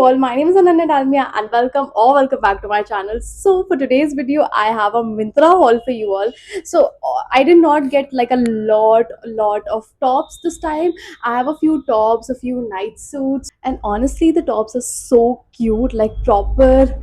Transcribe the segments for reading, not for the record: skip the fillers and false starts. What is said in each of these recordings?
all, my name is Ananya Dalmia and welcome back to my channel. So for today's video, I have a Myntra haul for you all. So I did not get like a lot of tops this time. I have a few tops, a few night suits, and honestly, the tops are so cute, like proper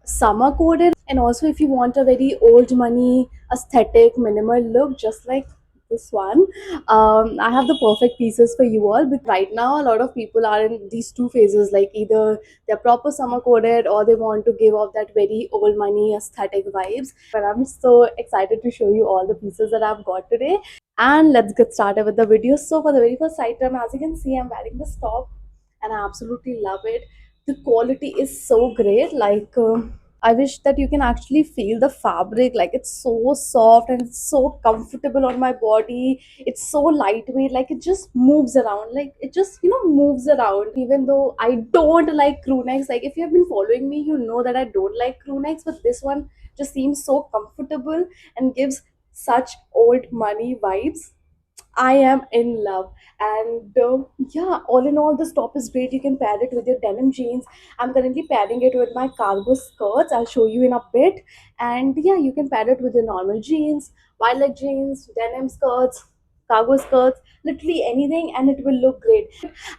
summer coded. And also, if you want a very old money aesthetic minimal look, just like this one, I have the perfect pieces for you all. But right now, a lot of people are in these two phases, like either they're proper summer coded or they want to give off that very old money aesthetic vibes. But I'm so excited to show you all the pieces that I've got today. And let's get started with the video. So for the very first item, as you can see, I'm wearing this top and I absolutely love it. The quality is so great. I wish that you can actually feel the fabric. Like it's so soft and it's so comfortable on my body. It's so lightweight. Like it just moves around. Like it just moves around. Even though I don't like crew necks. Like if you have been following me, you know that I don't like crew necks. But this one just seems so comfortable and gives such old money vibes. I am in love. And yeah, all in all, this top is great. You can pair it with your denim jeans. I'm currently pairing it with my cargo skirts. I'll show you in a bit. And yeah, you can pair it with your normal jeans, wide leg jeans, denim skirts, cargo skirts, literally anything, and it will look great.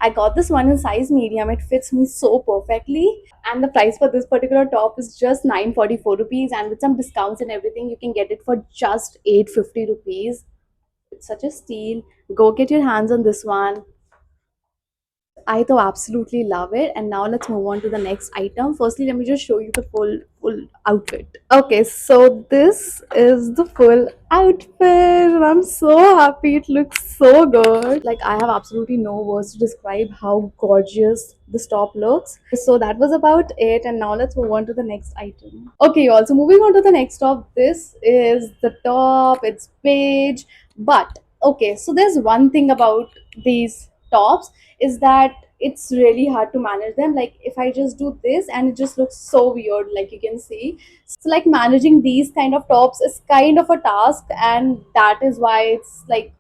I got this one in size medium. It fits me so perfectly. And the price for this particular top is just 944 rupees. And with some discounts and everything, you can get it for just 850 rupees. It's such a steal. Go get your hands on this one. I though absolutely love it. And now let's move on to the next item. Firstly, let me just show you the full outfit. Okay, so this is the full outfit. And I'm so happy. It looks so good. Like I have absolutely no words to describe how gorgeous this top looks. So that was about it. And now let's move on to the next item. Okay, also moving on to the next top. This is the top. It's beige. But okay, so there's one thing about these tops is that it's really hard to manage them. Like if I just do this and it just looks so weird, like you can see. So like managing these kind of tops is kind of a task, and that is why it's like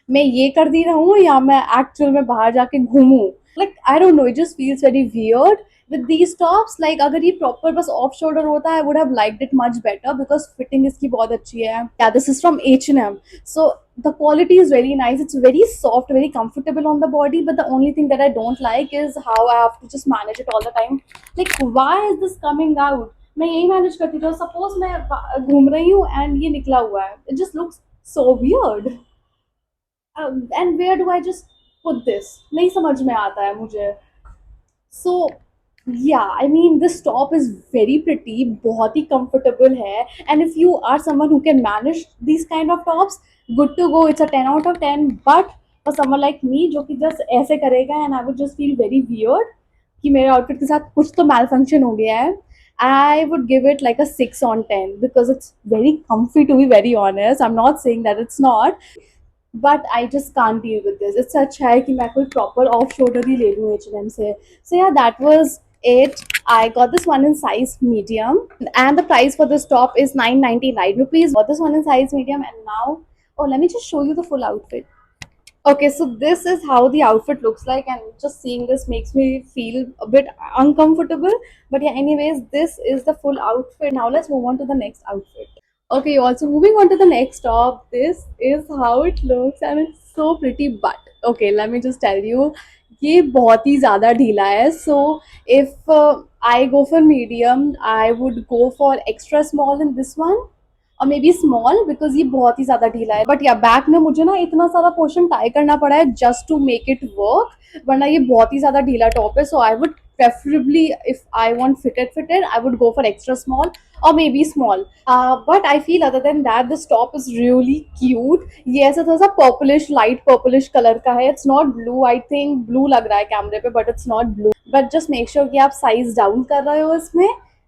मैं ये कर दी रहूं या मैं actual में बाहर जाके घूमूं. Like I don't know, it just feels very weird with these tops. Like अगर ये proper बस off shoulder होता I would have liked it much better because fitting इसकी बहुत अच्छी है. Yeah, this is from H&M. So the quality is really nice. It's very soft, very comfortable on the body. But the only thing that I don't like is how I have to just manage it all the time. Like why is this coming out? मैं यही manage करती थी. Suppose मैं घूम रही हूँ and ये निकला हुआ है. It just looks so weird. And where do I just put this? नहीं समझ में आता है मुझे. So yeah, I mean this top is very pretty, बहुत ही comfortable है. And if you are someone who can manage these kind of tops, good to go. It's a 10 out of 10. But for someone like me जो कि just ऐसे करेगा and I would just feel very weird कि मेरे outfit के साथ कुछ तो malfunction हो गया है, I would give it like a 6 on 10 because it's very comfy, to be very honest. I'm not saying that it's not, but I just can't deal with this. It's such है कि मैं कोई proper off shoulder ही ले लूँ H&M से. So yeah, that was it. I got this one in size medium, and the price for this top is 999 rupees. Got this one in size medium, and now, oh, let me just show you the full outfit. Okay, so this is how the outfit looks like, and just seeing this makes me feel a bit uncomfortable. But yeah, anyways, this is the full outfit. Now let's move on to the next outfit. Okay, also moving on to the next top. This is how it looks, and it's so pretty. But okay, let me just tell you, ये बहुत ही ज़्यादा ढीला है. So if I go for medium, I would go for extra small in this one, और may be small because ये बहुत ही ज़्यादा ढीला है. बट या बैक में मुझे ना इतना सारा पोर्शन टाई करना पड़ा है just to make it work, वरना ये बहुत ही ज़्यादा ढीला टॉप है. So I would preferably, if I want fitted, I would go for extra small or maybe small. But I feel other than that, this top is really cute. ये ऐसा थोड़ा सा purplish, light purplish color का है. It's not blue. I think blue लग रहा है कैमरे पे, but it's not blue. But just make sure कि आप size down कर रहे हो इसमें.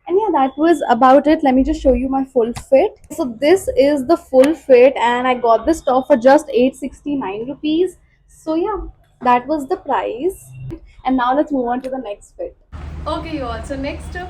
And yeah, that was about it. Let me just show you my full fit. So this is the full fit, and I got this top for just 869 rupees. So yeah, that was the price. And now let's move on to the next fit. Okay, you all. So next up,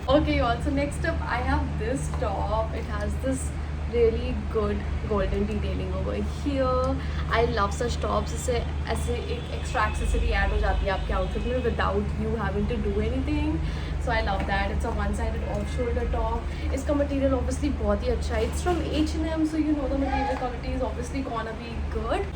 okay, you all. So next up, I have this top. It has this really good golden detailing over here. I love such tops. इससे ऐसे एक extra accessory add हो जाती है आपके outfit में without you having to do anything. So I love that. It's a one-sided off-shoulder top. इसका material obviously बहुत ही अच्छा है. It's from H&M, so you know the material quality is obviously gonna be good.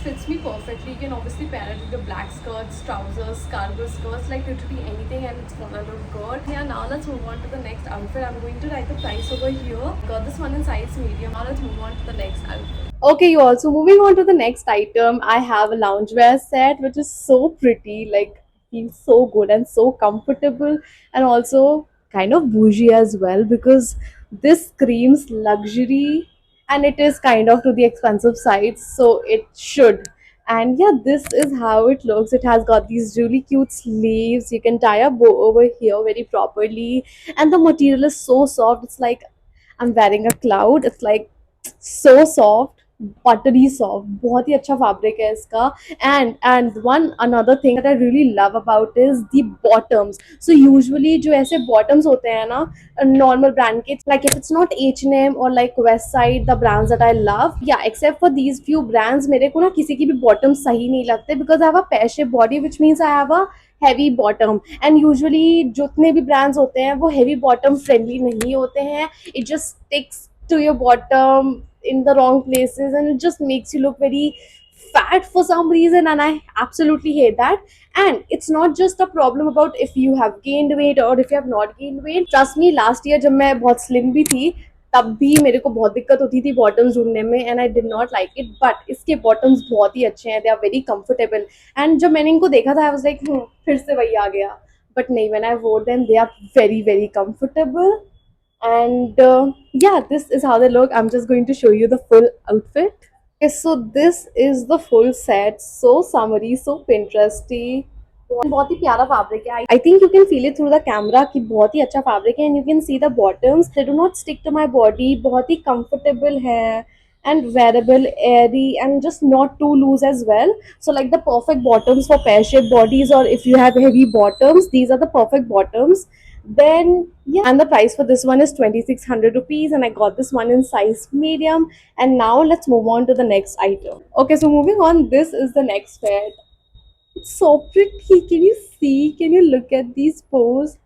Fits me perfectly. You can obviously pair it with the black skirts, trousers, cargo skirts, like literally anything, and it's gonna look good. Yeah, now let's move on to the next outfit. I'm going to write the price over here. Got this one in size medium. Now let's move on to the next outfit. Okay, you also moving on to the next item. I have a loungewear set which is so pretty, like feels so good and so comfortable, and also kind of bougie as well, because this screams luxury and it is kind of to the expensive side, so it should. And yeah, this is how it looks. It has got these really cute sleeves. You can tie a bow over here very properly, and the material is so soft. It's like I'm wearing a cloud. It's like so soft, buttery soft. बहुत ही अच्छा fabric है इसका. And one another thing that I really love about is the bottoms. So usually जो ऐसे bottoms होते हैं ना, normal brand के, like if it's not H&M or like Westside, the brands that I love, yeah, except for these few brands, मेरे को ना किसी की भी bottoms सही नहीं लगते, because I have a pear shaped body, which means I have a heavy bottom. And usually जितने भी ब्रांड्स होते हैं वो हैवी बॉटम फ्रेंडली नहीं होते हैं. It just sticks to your bottom in the wrong places, and it just makes you look very fat for some reason, and I absolutely hate that. And it's not just a problem about if you have gained weight or if you have not gained weight. Trust me, last year जब मैं बहुत slim भी थी, तब भी मेरे को बहुत दिक्कत होती थी बॉटम्स ढूंढने में, and I did not like it. But इसके बॉटम्स बहुत ही अच्छे हैं. They are very comfortable. And जब मैंने इनको देखा था, आई वाज लाइक फिर से वही आ गया. बट नहीं, when I wore them, they are very very comfortable. And yeah, this is how they look. I'm just going to show you the full outfit. Okay, so this is the full set. So summery, so Pinteresty. बहुत ही प्यारा fabric है. I think you can feel it through the camera कि बहुत ही अच्छा fabric है. And you can see the bottoms, they do not stick to my body. बहुत ही कंफर्टेबल है and wearable, airy, and just not too loose as well. So like the perfect bottoms for pear shaped bodies, or if you have heavy bottoms, these are the perfect bottoms. Then yeah, and the price for this one is 2600 rupees, and I got this one in size medium. And now let's move on to the next item. Okay, so moving on, this is the next set. It's so pretty. Can you see? Can you look at these pose?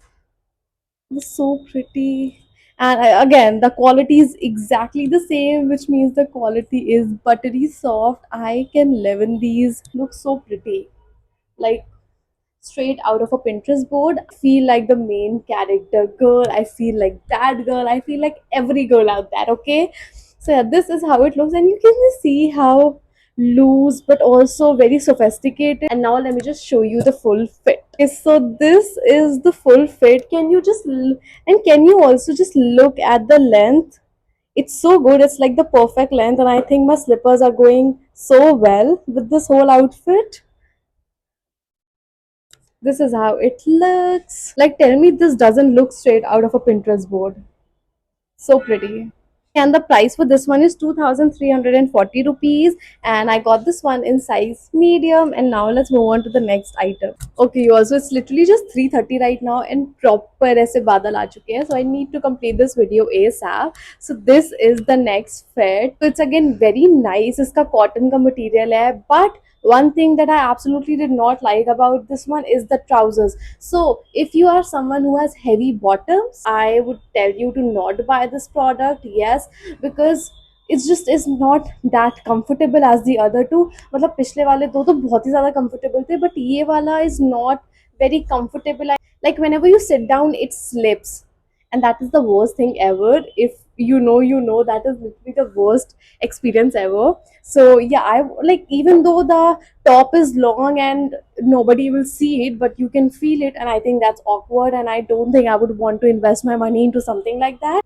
It's so pretty. And again, the quality is exactly the same, which means the quality is buttery soft. I can live in these. Look so pretty. Like straight out of a Pinterest board. I feel like the main character girl. I feel like that girl. I feel like every girl out there, okay? So yeah, this is how it looks, and you can see how loose but also very sophisticated. And now let me just show you the full fit. Okay, so this is the full fit. Can you just and can you also just look at the length? It's so good. It's like the perfect length, and I think my slippers are going so well with this whole outfit. This is how it looks. Like, tell me this doesn't look straight out of a Pinterest board. So pretty. And the price for this one is 2340 rupees, and I got this one in size medium. And now let's move on to the next item. Okay, you also, it's literally just 3:30 right now, and proper ऐसे बादल आ चुके हैं, so I need to complete this video ASAP. So this is the next fit. So it's again very nice. इसका cotton का material है, but one thing that I absolutely did not like about this one is the trousers. So if you are someone who has heavy bottoms, I would tell you to not buy this product. Yes, because it's just is not that comfortable as the other two. मतलब पिछले वाले दो तो बहुत ही ज़्यादा comfortable थे, but ये वाला is not very comfortable. Like whenever you sit down, it slips, and that is the worst thing ever. If you know that is literally the worst experience ever. So yeah, I like, even though the top is long and nobody will see it, but you can feel it, and I think that's awkward, and I don't think I would want to invest my money into something like that.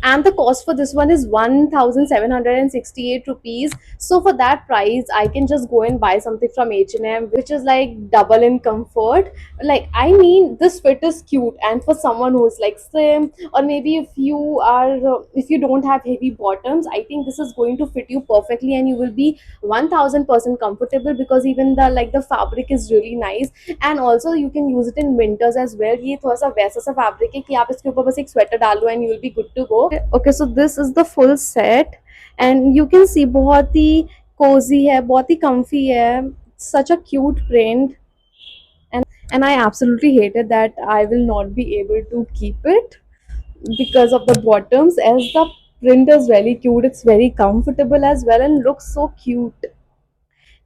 And the cost for this one is 1768 rupees. So for that price, I can just go and buy something from H&M, which is like double in comfort. Like, I mean, this fit is cute, and for someone who's like slim, or maybe if you don't have heavy bottoms, I think this is going to fit you perfectly, and you will be 1000% comfortable, because even the fabric is really nice. And also you can use it in winters as well. ये थोड़ा सा वैसा सा fabric है कि आप इसके ऊपर बस एक sweater डालो and you will be good to go. Okay, so this is the full set and you can सी बहुत ही कोजी है, बहुत ही comfy है. Such a cute print, and I absolutely hated that I will not be able to keep it because of the bottoms, as the print is really cute. It's very comfortable as well and looks so cute.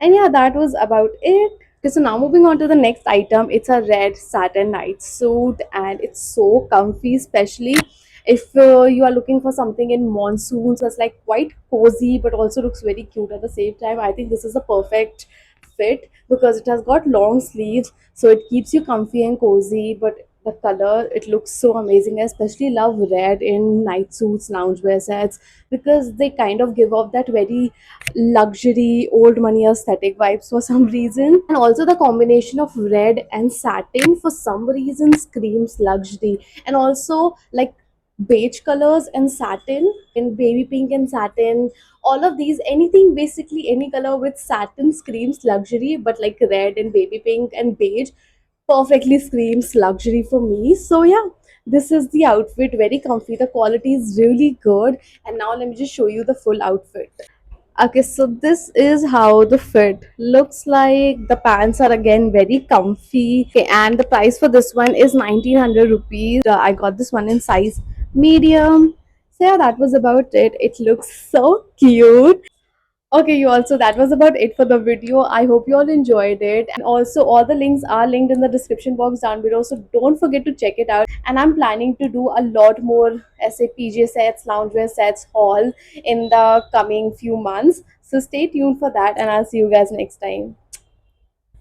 And yeah, that was about it. Okay, so now moving on to the next item. It's a red satin night suit and it's so comfy, especially if you are looking for something in monsoons that's like quite cozy but also looks very cute at the same time. I think this is a perfect fit because it has got long sleeves, so it keeps you comfy and cozy. But the color, it looks so amazing. I especially love red in night suits, loungewear sets, because they kind of give off that very luxury old money aesthetic vibes for some reason. And also the combination of red and satin for some reason screams luxury. And also like beige colors and satin, in baby pink and satin, all of these, anything, basically any color with satin screams luxury, but like red and baby pink and beige perfectly screams luxury for me. So yeah, this is the outfit. Very comfy, the quality is really good. And now let me just show you the full outfit. Okay, so this is how the fit looks like. The pants are again very comfy. Okay, and the price for this one is 1900 rupees. I got this one in size medium. So yeah, that was about it. It looks so cute. Okay, you also, that was about it for the video. I hope you all enjoyed it. And also, all the links are linked in the description box down below. So don't forget to check it out. And I'm planning to do a lot more SAPJ sets, loungewear sets haul in the coming few months. So stay tuned for that, and I'll see you guys next time.